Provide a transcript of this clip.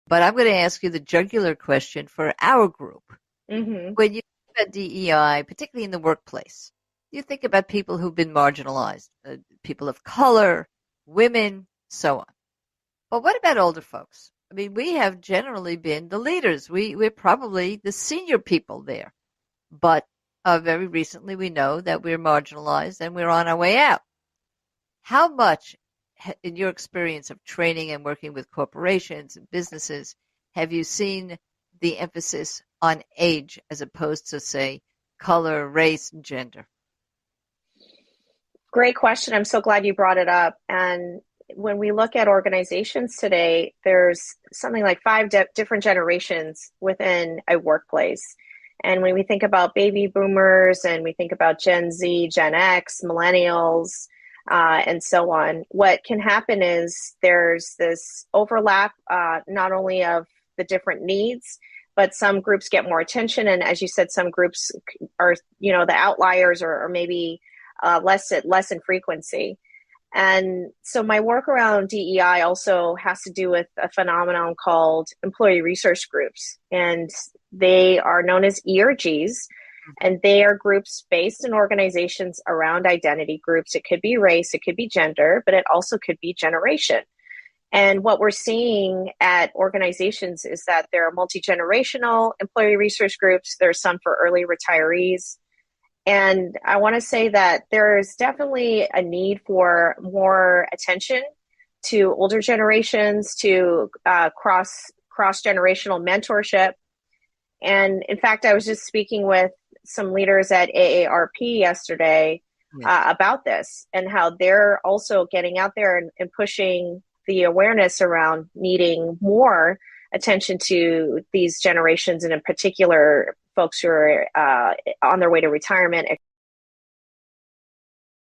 But I'm going to ask you the jugular question for our group. Hmm. When you think about DEI, particularly in the workplace, you think about people who've been marginalized, people of color, women, so on. But what about older folks? I mean, we have generally been the leaders. We're probably the senior people there. But very recently, we know that we're marginalized and we're on our way out. How much, in your experience of training and working with corporations and businesses, have you seen the emphasis on age as opposed to, say, color, race, and gender? Great question. I'm so glad you brought it up. And when we look at organizations today, there's something like five different generations within a workplace. And when we think about baby boomers and we think about Gen Z, Gen X, millennials, and so on, what can happen is there's this overlap, not only of the different needs, but some groups get more attention. And as you said, some groups are, the outliers or maybe less in frequency. And so my work around DEI also has to do with a phenomenon called employee resource groups. And they are known as ERGs. And they are groups based in organizations around identity groups. It could be race, it could be gender, but it also could be generation. And what we're seeing at organizations is that there are multi-generational employee resource groups. There's some for early retirees. And I want to say that there's definitely a need for more attention to older generations, to cross generational mentorship. And in fact, I was just speaking with some leaders at AARP yesterday Yes. about this and how they're also getting out there and pushing the awareness around needing more attention to these generations, and in particular, folks who are on their way to retirement,